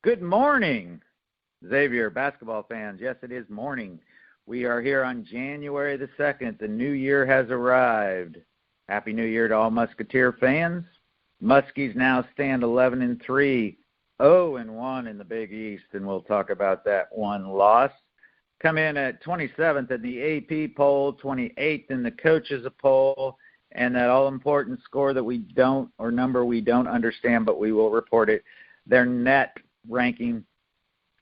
Good morning, Xavier basketball fans. Yes, it is morning. We are here on January the 2nd. The new year has arrived. Happy New Year to all Musketeer fans. Muskies now stand 11-3, 0-1 in the Big East, and we'll talk about that one loss. Come in at 27th in the AP poll, 28th in the coaches poll, and that all-important score that we don't, or number we don't understand, but we will report it. Their net ranking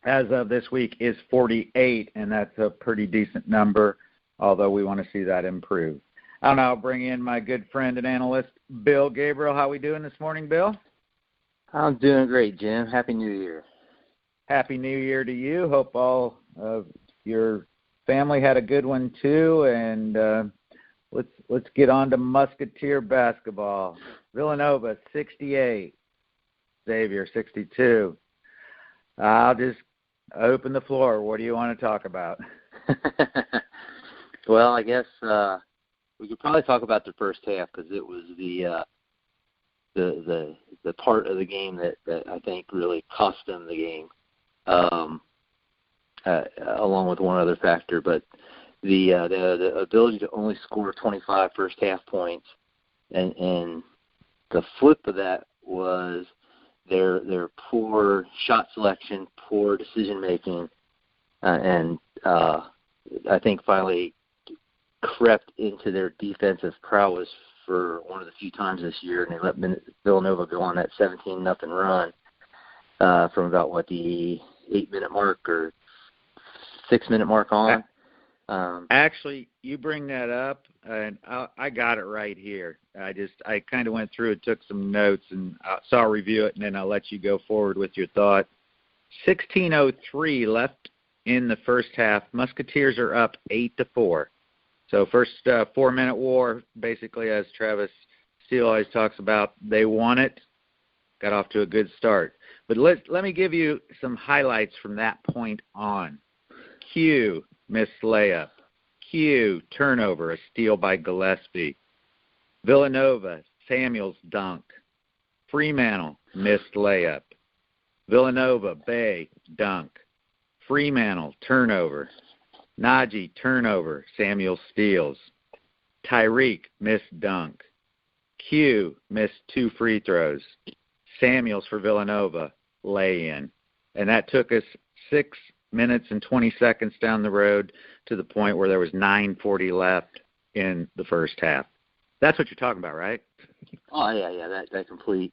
as of this week is 48, and that's a pretty decent number, although we want to see that improve. I'll now bring in my good friend and analyst, Bill Gabriel. How we doing this morning, Bill? I'm doing great, Jim. Happy New Year. Happy New Year to you. Hope all of your family had a good one too, and let's get on to Musketeer basketball. Villanova 68, Xavier 62. I'll just open the floor. What do you want to talk about? Well, I guess we could probably talk about the first half because it was the part of the game that I think really cost them the game, along with one other factor. But the ability to only score 25 first half points, and the flip of that was their poor shot selection, poor decision making, and I think finally crept into their defensive prowess for one of the few times this year, and they let Villanova go on that 17-0 run from about the 8-minute mark or 6-minute mark on. Actually, you bring that up, and I got it right here. I kind of went through it, took some notes, and so I'll review it, and then I'll let you go forward with your thought. 16:03 left in the first half. Musketeers are up 8-4. So first 4-minute war, basically, as Travis Steele always talks about, they won it, got off to a good start. But let me give you some highlights from that point on. Q, missed layup. Q, turnover, a steal by Gillespie. Villanova, Samuels dunk. Fremantle, missed layup. Villanova, Bay, dunk. Fremantle, turnover. Najee, turnover, Samuel steals. Tyreek, missed dunk. Q, missed 2 free throws. Samuels for Villanova, lay-in. And that took us 6 minutes and 20 seconds down the road to the point where there was 9:40 left in the first half. That's what you're talking about, right? Oh, yeah, that complete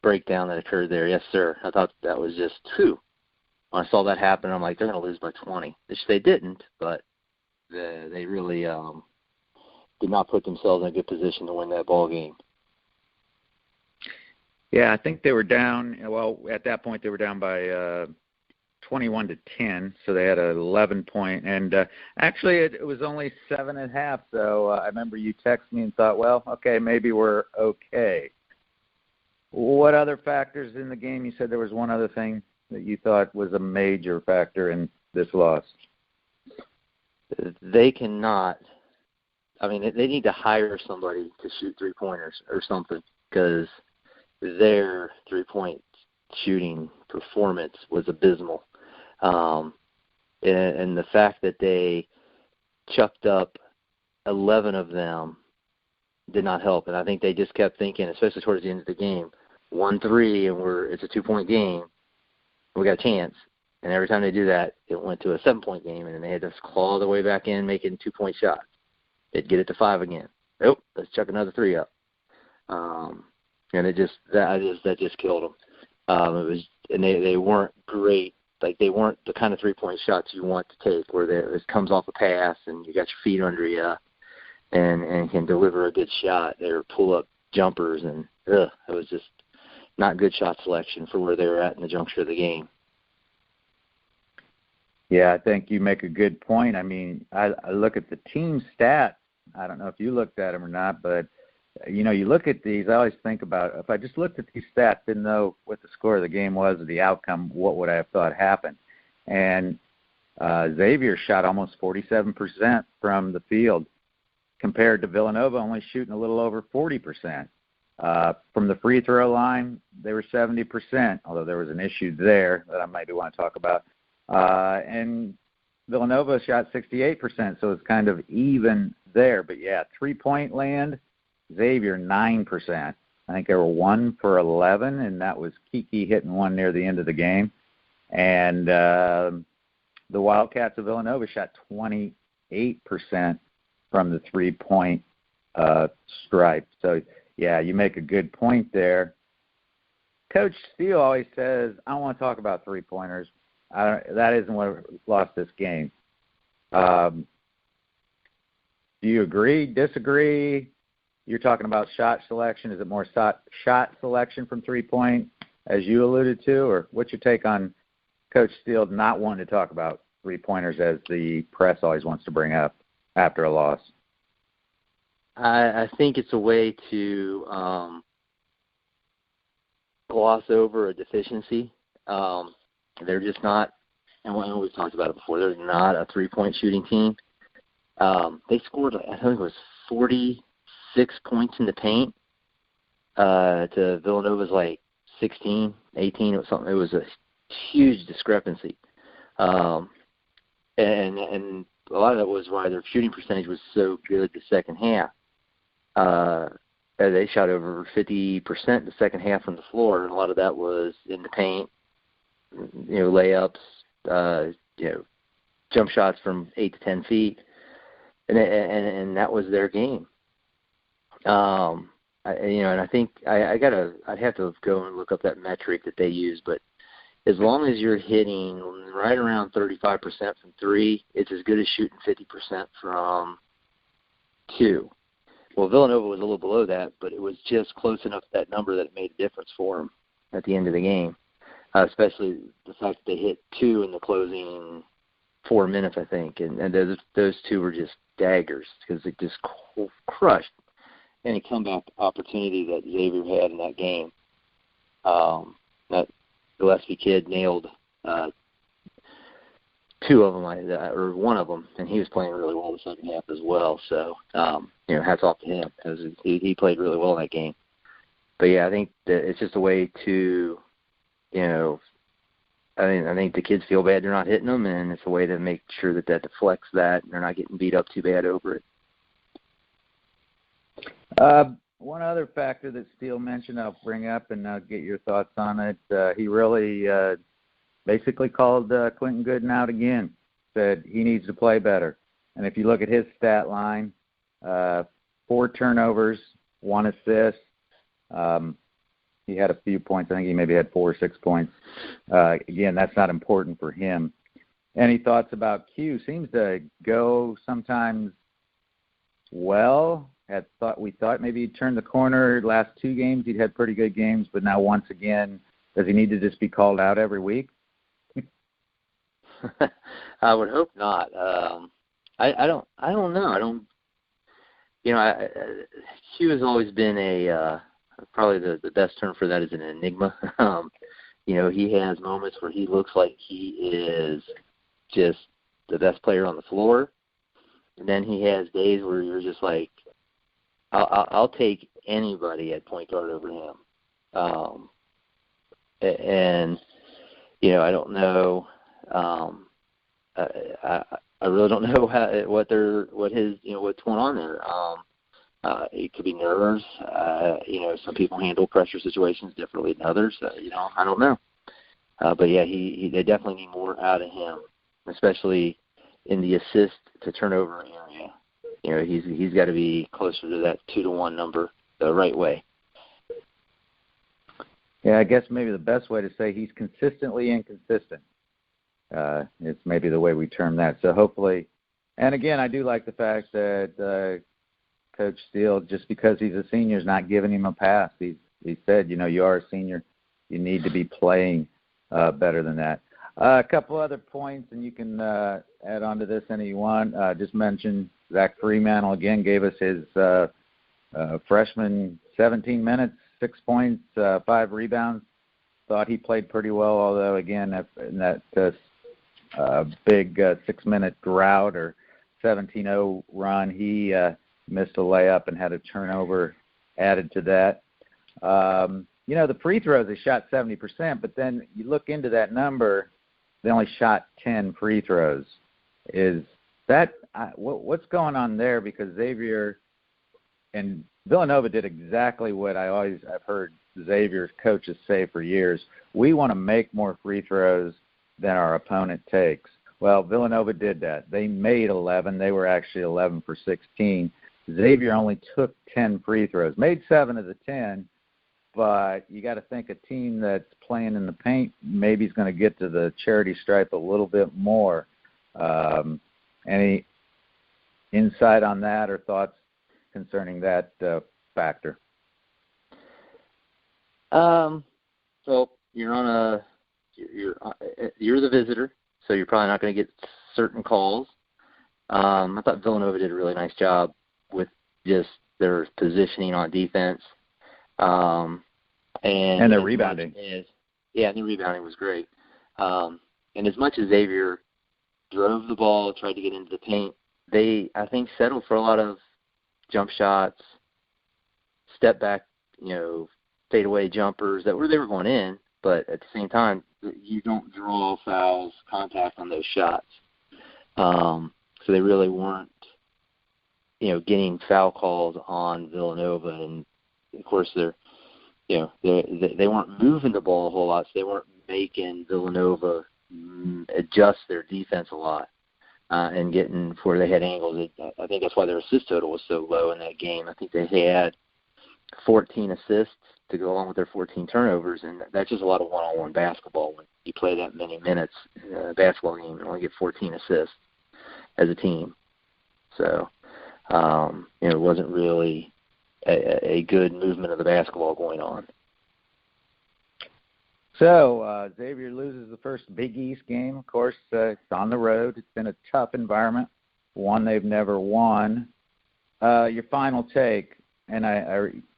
breakdown that occurred there. Yes, sir. I thought that was just true. When I saw that happen, I'm like, they're going to lose by 20, which they didn't, but they really did not put themselves in a good position to win that ball game. Yeah, I think they were down. Well, at that point, they were down by 21-10, so they had an 11-point. And actually, it was only 7.5. So I remember you texted me and thought, well, okay, maybe we're okay. What other factors in the game? You said there was one other thing that you thought was a major factor in this loss. They cannot. I mean, they need to hire somebody to shoot three-pointers or something because their three-point shooting performance was abysmal. And the fact that they chucked up 11 of them did not help. And I think they just kept thinking, especially towards the end of the game, 1-3 and it's a 2-point game. We got a chance. And every time they do that, it went to a 7-point game, and then they had to claw their way back in, making 2-point shots. They'd get it to 5 again. Nope, let's chuck another 3 up. And that just killed them. They weren't great. Like, they weren't the kind of 3-point shots you want to take, where it comes off a pass and you got your feet under you and can deliver a good shot. They were pull-up jumpers, and it was just not good shot selection for where they were at in the juncture of the game. Yeah, I think you make a good point. I mean, I look at the team stats. I don't know if you looked at them or not, but, you look at these. I always think about, if I just looked at these stats, didn't know what the score of the game was or the outcome, what would I have thought happened? And Xavier shot almost 47% from the field compared to Villanova only shooting a little over 40%. From the free throw line, they were 70%, although there was an issue there that I maybe want to talk about. And Villanova shot 68%, so it's kind of even there. But, yeah, three-point land, Xavier 9%. I think they were 1 for 11, and that was Kiki hitting one near the end of the game. And the Wildcats of Villanova shot 28% from the three-point stripe. So, yeah, you make a good point there. Coach Steele always says, I don't want to talk about three-pointers. That isn't what lost this game. Do you agree, disagree? You're talking about shot selection. Is it more shot selection from three-point, as you alluded to? Or what's your take on Coach Steele not wanting to talk about three-pointers as the press always wants to bring up after a loss? I think it's a way to gloss over a deficiency. They're just not, and we've talked about it before, they're not a three-point shooting team. They scored, I think it was 46 points in the paint to Villanova's 16, 18. It was something. It was a huge discrepancy. And a lot of that was why their shooting percentage was so good the second half. They shot over 50% the second half from the floor, and a lot of that was in the paint, layups, jump shots from 8 to 10 feet, and that was their game. And I think I'd have to go and look up that metric that they use, but as long as you're hitting right around 35% from three, it's as good as shooting 50% from two. Well, Villanova was a little below that, but it was just close enough to that number that it made a difference for them at the end of the game, especially the fact that they hit two in the closing 4 minutes, I think, and those two were just daggers because it just crushed any comeback opportunity that Xavier had in that game. That Gillespie kid nailed two of them, or one of them, and he was playing really well the second half as well. So, hats off to him because he played really well in that game. But yeah, I think that it's just a way to, I think the kids feel bad they're not hitting them, and it's a way to make sure that deflects that and they're not getting beat up too bad over it. One other factor that Steele mentioned I'll bring up, and I'll get your thoughts on it. He really basically called Quentin Gooden out again, said he needs to play better. And if you look at his stat line, 4 turnovers, 1 assist. He had a few points. I think he maybe had 4 or 6 points. Again, that's not important for him. Any thoughts about Q? Seems to go sometimes well. We thought maybe he'd turned the corner. Last 2 games he'd had pretty good games, but now once again, does he need to just be called out every week? I would hope not. I don't know. Q has always been probably the best term for that is an enigma. He has moments where he looks like he is just the best player on the floor, and then he has days where you're just like, I'll take anybody at point guard over him. I don't know. I really don't know what's going on there. It could be nerves. Some people handle pressure situations differently than others. I don't know. But yeah, they definitely need more out of him, especially in the assist to turnover area. He's got to be closer to that 2-to-1 number the right way. Yeah, I guess maybe the best way to say he's consistently inconsistent. It's maybe the way we term that. So hopefully, and again, I do like the fact that Coach Steele, just because he's a senior, is not giving him a pass. He said, you are a senior, you need to be playing better than that. A couple other points, and you can add on to this any you want. Just mention Zach Fremantle again gave us his freshman 17 minutes, 6 points, 5 rebounds. Thought he played pretty well, although, again, in that big 6-minute drought or 17-0 run, he missed a layup and had a turnover added to that. the free throws, they shot 70%, but then you look into that number, they only shot 10 free throws. Is that what's going on there? Because Xavier and Villanova did exactly what I've heard Xavier's coaches say for years. We want to make more free throws than our opponent takes. Well, Villanova did that. They made 11. They were actually 11 for 16. Xavier only took 10 free throws, made 7 of the 10, but you got to think a team that's playing in the paint maybe is going to get to the charity stripe a little bit more. Any insight on that or thoughts concerning that factor? So you're the visitor, so you're probably not going to get certain calls. I thought Villanova did a really nice job with just their positioning on defense, and their rebounding. The rebounding was great. And as much as Xavier drove the ball, tried to get into the paint, they, I think, settled for a lot of jump shots, step back, fadeaway jumpers they were going in, but at the same time, you don't draw fouls, contact on those shots. So they really weren't, getting foul calls on Villanova, and of course they weren't moving the ball a whole lot, so they weren't making Villanova adjust their defense a lot and getting where they had angles. I think that's why their assist total was so low in that game. I think they had 14 assists to go along with their 14 turnovers, and that's just a lot of one-on-one basketball. When you play that many minutes in a basketball game, you only get 14 assists as a team. So, it wasn't really a good movement of the basketball going on. So Xavier loses the first Big East game. Of course, it's on the road. It's been a tough environment, one they've never won. Your final take, and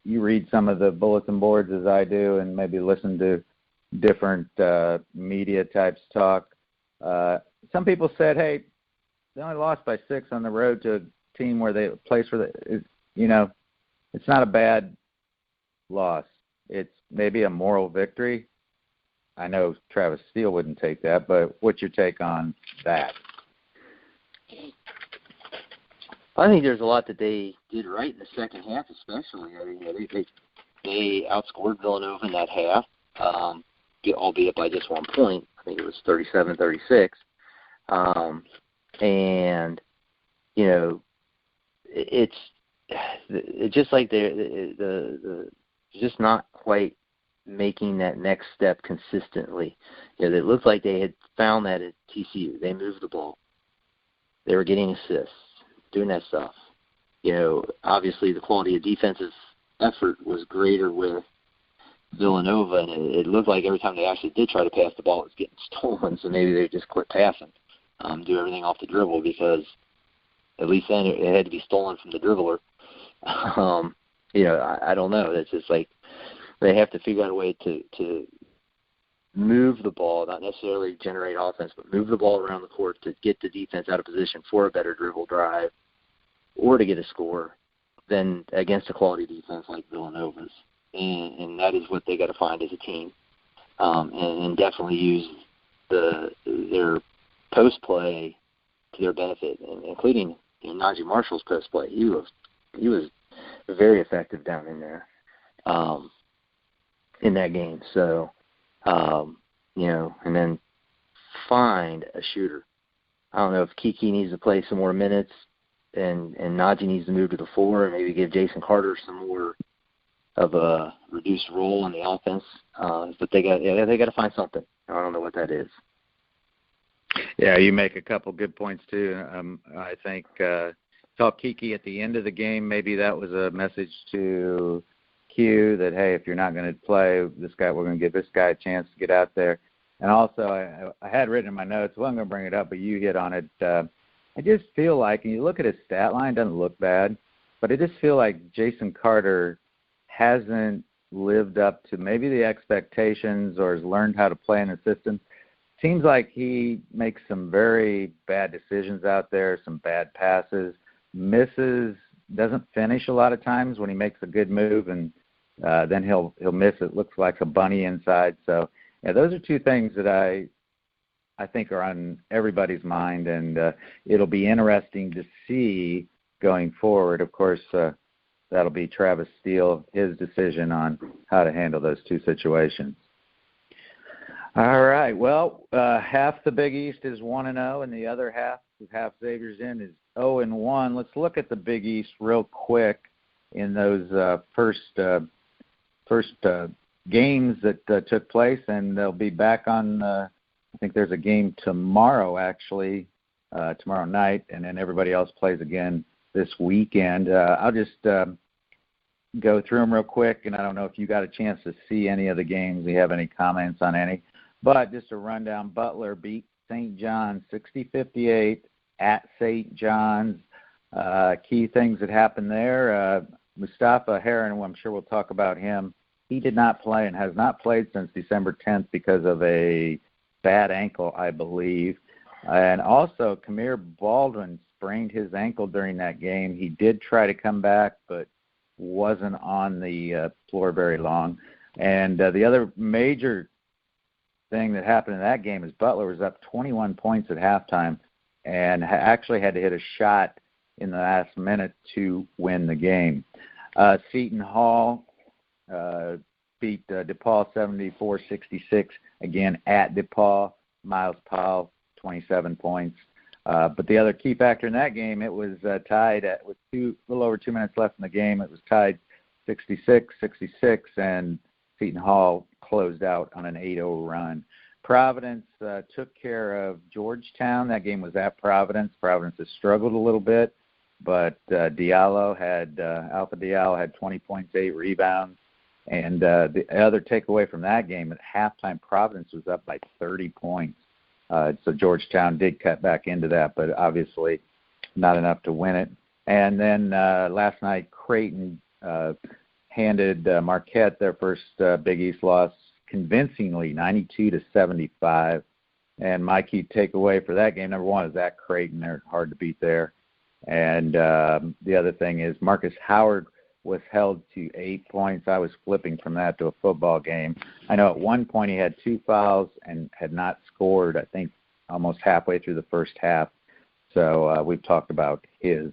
you read some of the bulletin boards as I do and maybe listen to different media types talk. Some people said, hey, they only lost by 6 on the road to a team where they place where it's not a bad loss. It's maybe a moral victory. I know Travis Steele wouldn't take that, but what's your take on that? I think there's a lot that they did right in the second half, especially. I mean, they outscored Villanova in that half, albeit by just 1 point. I think it was 37-36. And it's just like they're just not quite making that next step consistently. It looked like they had found that at TCU. They moved the ball. They were getting assists, doing that stuff. Obviously the quality of defensive effort was greater with Villanova, and it looked like every time they actually did try to pass the ball, it was getting stolen, so maybe they just quit passing, do everything off the dribble, because at least then it had to be stolen from the dribbler. I don't know. It's just like they have to figure out a way to move the ball, not necessarily generate offense, but move the ball around the court to get the defense out of position for a better dribble drive or to get a score than against a quality defense like Villanova's. And that is what they got to find as a team, and definitely use their post play to their benefit, including Najee Marshall's post play. He was very effective down in there in that game. So, and then find a shooter. I don't know if Kiki needs to play some more minutes, and Najee needs to move to the floor, and maybe give Jason Carter some more of a reduced role in the offense. But they got to find something. I don't know what that is. Yeah, you make a couple good points too. I think saw Kiki at the end of the game. Maybe that was a message to Q that, hey, if you're not going to play this guy, we're going to give this guy a chance to get out there. And also, I had written in my notes, I wasn't going to bring it up, but you hit on it. I just feel like, and you look at his stat line, doesn't look bad, but I just feel like Jason Carter hasn't lived up to maybe the expectations or has learned how to play in a system. Seems like he makes some very bad decisions out there, some bad passes, misses, doesn't finish a lot of times when he makes a good move and then he'll miss it. Looks like a bunny inside. So yeah, those are two things that I think are on everybody's mind, and it'll be interesting to see going forward. Of course, that'll be Travis Steele, his decision on how to handle those two situations. All right. Well, half the Big East is 1-0, and the other half Xavier's in is 0-1. Let's look at the Big East real quick in those first games that took place, and they'll be back on. I think there's a game tomorrow, actually, tomorrow night, and then everybody else plays again this weekend. I'll just go through them real quick, and I don't know if you got a chance to see any of the games. Do you have any comments on any? But just a rundown, Butler beat St.Johns 60-58 at St. John's. Key things that happened there, Mustafa Heron, I'm sure we'll talk about him. He did not play and has not played since December 10th because of a bad ankle, I believe. And also, Kamir Baldwin sprained his ankle during that game. He did try to come back, but wasn't on the floor very long. And the other major thing that happened in that game is Butler was up 21 points at halftime and actually had to hit a shot in the last minute to win the game. Seton Hall beat DePaul 74-66, again at DePaul. Miles Powell, 27 points. But the other key factor in that game, it was tied with a little over 2 minutes left in the game. It was tied 66-66, and Seton Hall closed out on an 8-0 run. Providence took care of Georgetown. That game was at Providence. Providence has struggled a little bit, but Alpha Diallo had 20 points, 8 rebounds. And the other takeaway from that game, at halftime, Providence was up by 30 points. So Georgetown did cut back into that, but obviously not enough to win it. And then last night, Creighton handed Marquette their first Big East loss convincingly, 92-75. And my key takeaway for that game, number one, is that Creighton. They're hard to beat there. And the other thing is Marcus Howard was held to 8 points. I was flipping from that to a football game. I know at one point he had 2 fouls and had not scored, I think, almost halfway through the first half. So we've talked about his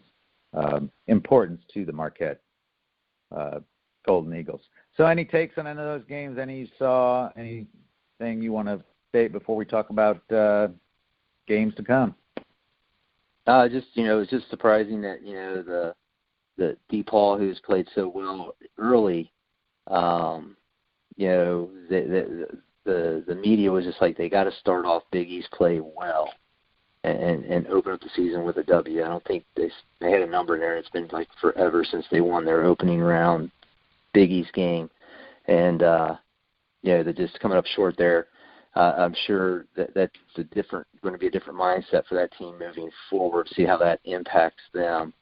importance to the Marquette Golden Eagles. So any takes on any of those games? Any you saw? Anything you want to state before we talk about games to come? It's just surprising that, the DePaul, who's played so well early, the media was just like, they got to start off Big East play well and open up the season with a W. I don't think they had a number there. It's been like forever since they won their opening round Big East game, and they're just coming up short there. I'm sure that's going to be a different mindset for that team moving forward. See how that impacts them.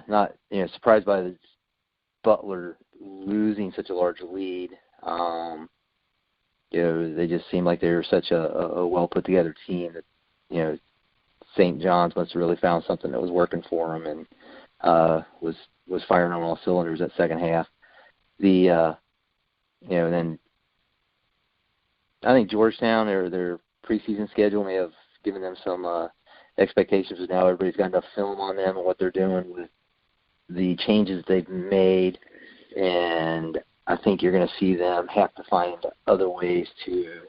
Not surprised by the Butler losing such a large lead. They just seem like they were such a well put together team that St. Johns must have really found something that was working for them and was firing on all cylinders that second half. Then I think Georgetown, their preseason schedule may have given them some expectations, but now everybody's got enough film on them and what they're doing with the changes they've made, and I think you're going to see them have to find other ways to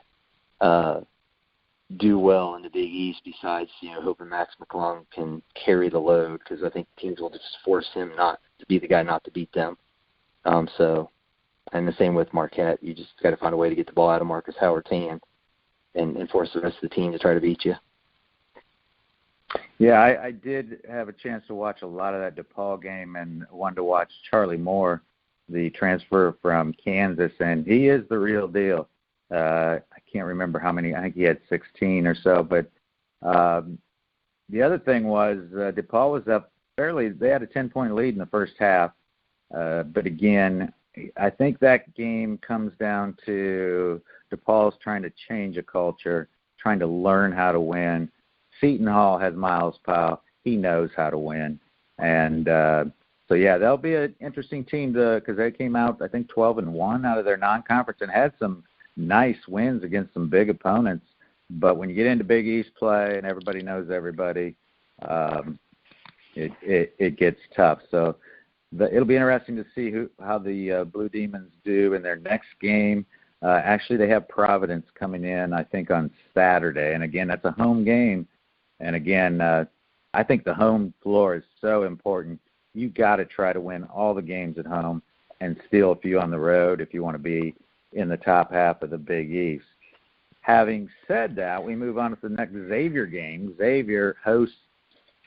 do well in the Big East besides, hoping Max McClung can carry the load, because I think teams will just force him not to be the guy not to beat them. And the same with Marquette. You just got to find a way to get the ball out of Marcus Howard's hand and force the rest of the team to try to beat you. Yeah, I did have a chance to watch a lot of that DePaul game and wanted to watch Charlie Moore, the transfer from Kansas, and he is the real deal. I can't remember how many. I think he had 16 or so. But the other thing was DePaul was up fairly. They had a 10-point lead in the first half. But again, I think that game comes down to DePaul's trying to change a culture, trying to learn how to win. Seton Hall has Miles Powell. He knows how to win. And So yeah, they'll be an interesting team because they came out, I think, 12-1 out of their non-conference and had some nice wins against some big opponents. But when you get into Big East play and everybody knows everybody, it gets tough. So it'll be interesting to see how the Blue Demons do in their next game. Actually, they have Providence coming in, I think, on Saturday. And again, that's a home game. And again, I think the home floor is so important. You got to try to win all the games at home and steal a few on the road if you want to be in the top half of the Big East. Having said that, we move on to the next Xavier game. Xavier hosts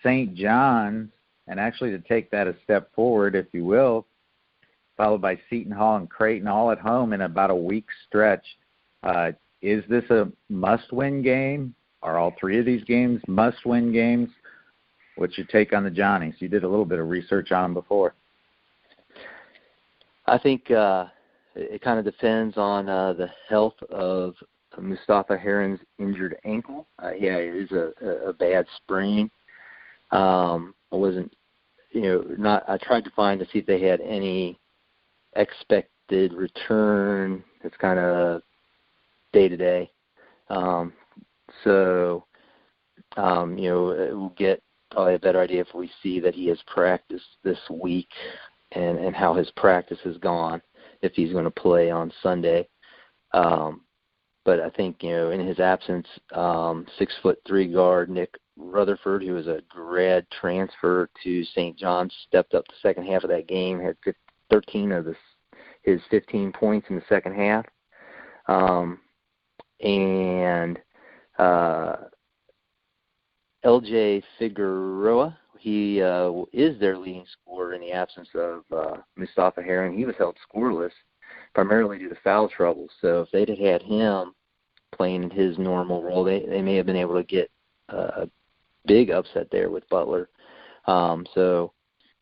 St. Johns, and actually to take that a step forward, if you will, followed by Seton Hall and Creighton all at home in about a week stretch. Is this a must-win game? Are all three of these games must-win games? What's your take on the Johnnies? You did a little bit of research on them before. I think it kind of depends on the health of Mustafa Heron's injured ankle. Yeah, it is a bad sprain. I wasn't, I tried to find to see if they had any expected return. It's kind of day to day. We'll get probably a better idea if we see that he has practiced this week and how his practice has gone, if he's going to play on Sunday. But I think, in his absence, 6'3" guard Nick Rutherford, who was a grad transfer to St. Johns, stepped up the second half of that game, had 13 of his 15 points in the second half. LJ Figueroa, he is their leading scorer in the absence of Mustafa Heron. He was held scoreless primarily due to foul trouble. So if they'd had him playing in his normal role, they may have been able to get a big upset there with Butler. So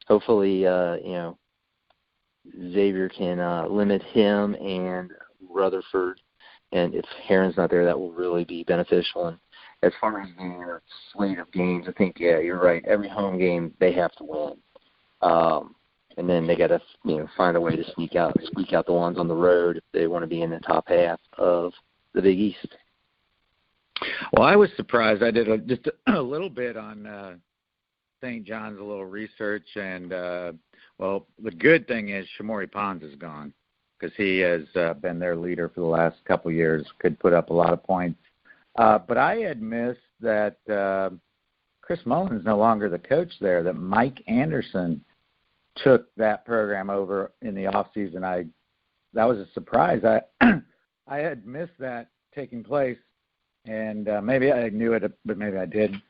hopefully, Xavier can limit him and Rutherford. And if Heron's not there, that will really be beneficial. And as far as their slate of games, I think, yeah, you're right. Every home game they have to win. And then they got to, find a way to squeak out the ones on the road if they want to be in the top half of the Big East. Well, I was surprised. I did just a little bit on St. John's, a little research, and the good thing is Shamori Pons is gone because he has been their leader for the last couple of years. Could put up a lot of points. But I had missed that Chris Mullen is no longer the coach there, that Mike Anderson took that program over in the offseason. That was a surprise. I had missed that taking place, and maybe I knew it, but maybe I didn't.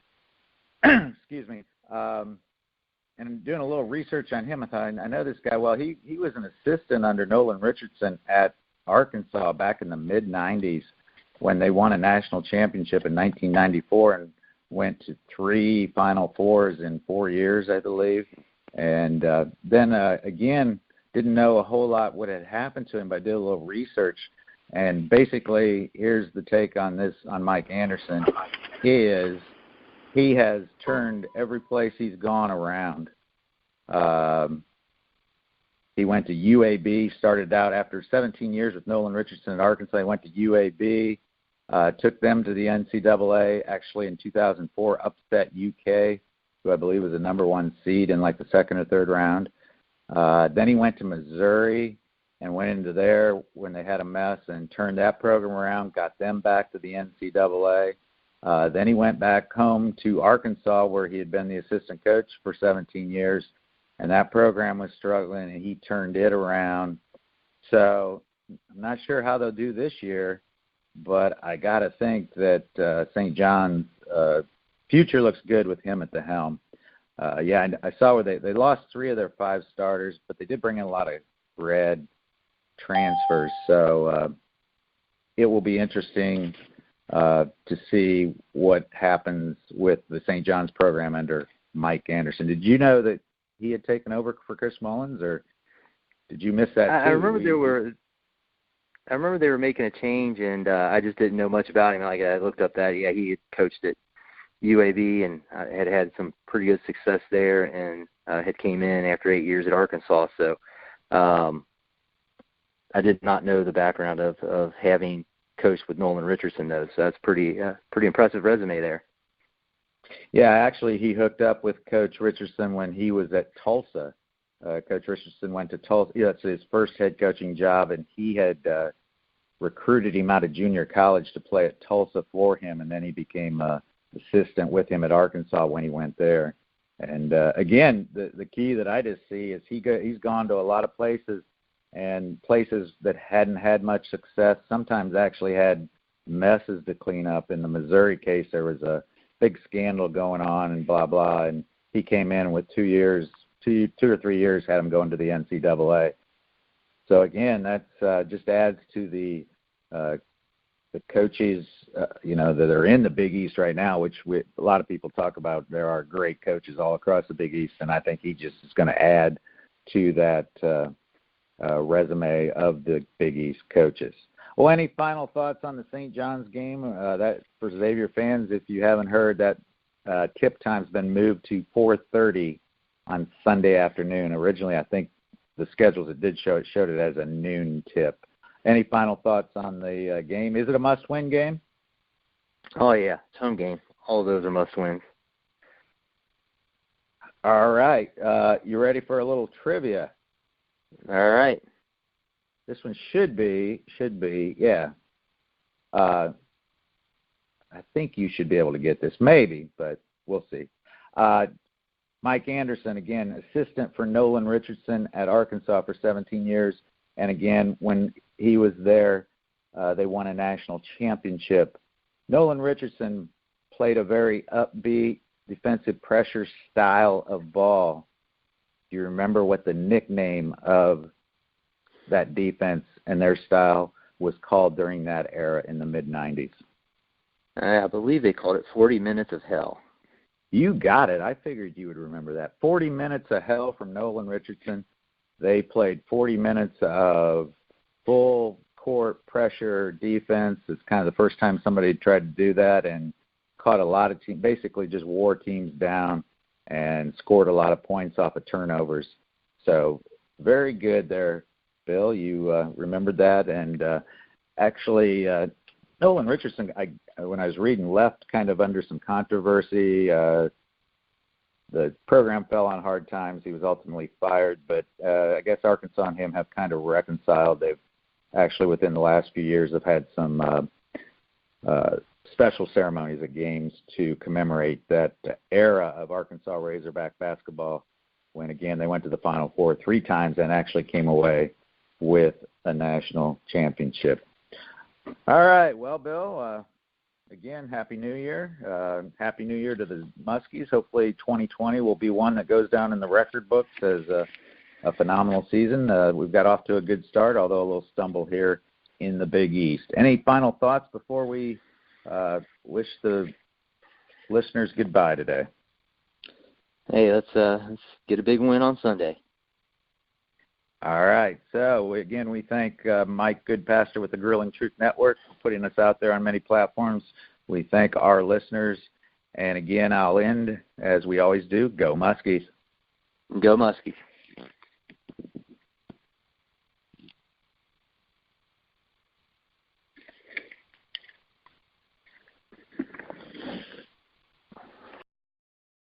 Excuse me. And doing a little research on him, I thought, I know this guy well. He was an assistant under Nolan Richardson at Arkansas back in the mid-'90s when they won a national championship in 1994 and went to 3 Final Fours in 4 years, I believe. And then, again, didn't know a whole lot what had happened to him, but I did a little research. And basically, here's the take on this, on Mike Anderson, is he has turned every place he's gone around. He went to UAB, started out after 17 years with Nolan Richardson at Arkansas. He went to UAB, took them to the NCAA, actually in 2004, upset UK, who I believe was the number 1 seed in like the second or third round. Then he went to Missouri and went into there when they had a mess and turned that program around, got them back to the NCAA. Then he went back home to Arkansas where he had been the assistant coach for 17 years, and that program was struggling, and he turned it around. So I'm not sure how they'll do this year, but I got to think that St. John's future looks good with him at the helm. And I saw where they lost 3 of their 5 starters, but they did bring in a lot of grad transfers. So it will be interesting to see what happens with the St. John's program under Mike Anderson. Did you know that he had taken over for Chris Mullins, or did you miss that too? I remember they were making a change, and I just didn't know much about him. Like I looked up that he had coached at UAB and had some pretty good success there, and had came in after 8 years at Arkansas. So I did not know the background of having coached with Nolan Richardson, though. So that's pretty impressive resume there. Yeah, actually, he hooked up with Coach Richardson when he was at Tulsa. Coach Richardson went to Tulsa. Yeah, that's his first head coaching job, and he had recruited him out of junior college to play at Tulsa for him, and then he became assistant with him at Arkansas when he went there. And again, the key that I just see is he's gone to a lot of places, and places that hadn't had much success sometimes actually had messes to clean up. In the Missouri case, there was a big scandal going on and blah blah, and he came in with 2 or 3 years, had him going to the NCAA. So again, that's just adds to the coaches, that are in the Big East right now, which a lot of people talk about. There are great coaches all across the Big East, and I think he just is going to add to that resume of the Big East coaches. Well, any final thoughts on the St. Johns game? That for Xavier fans, if you haven't heard, that tip time's been moved to 4:30 on Sunday afternoon. Originally, I think the schedules showed it as a noon tip. Any final thoughts on the game? Is it a must-win game? Oh, yeah. It's home game. All of those are must-wins. All right. You ready for a little trivia? All right. This one should be, yeah. I think you should be able to get this, maybe, but we'll see. Mike Anderson, again, assistant for Nolan Richardson at Arkansas for 17 years. And again, when he was there, they won a national championship. Nolan Richardson played a very upbeat, defensive pressure style of ball. Do you remember what the nickname of that defense and their style was called during that era in the mid-'90s? I believe they called it 40 Minutes of Hell. You got it. I figured you would remember that. 40 Minutes of Hell from Nolan Richardson. They played 40 minutes of full court pressure defense. It's kind of the first time somebody tried to do that, and caught a lot of teams, basically just wore teams down and scored a lot of points off of turnovers. So very good there, Bill. You remembered that. And actually, Nolan Richardson, when I was reading, left kind of under some controversy. The program fell on hard times. He was ultimately fired, but I guess Arkansas and him have kind of reconciled. They've actually, within the last few years, have had some special ceremonies at games to commemorate that era of Arkansas Razorback basketball when, again, they went to the Final Four 3 times and actually came away with a national championship. All right. Well, Bill, again, Happy New Year. Happy New Year to the Muskies. Hopefully 2020 will be one that goes down in the record books as a phenomenal season. We've got off to a good start, although a little stumble here in the Big East. Any final thoughts before we wish the listeners goodbye today? Hey, let's get a big win on Sunday. All right. So, again, we thank Mike Goodpastor with the Grilling Truth Network for putting us out there on many platforms. We thank our listeners. And, again, I'll end, as we always do, go Muskies. Go Muskies.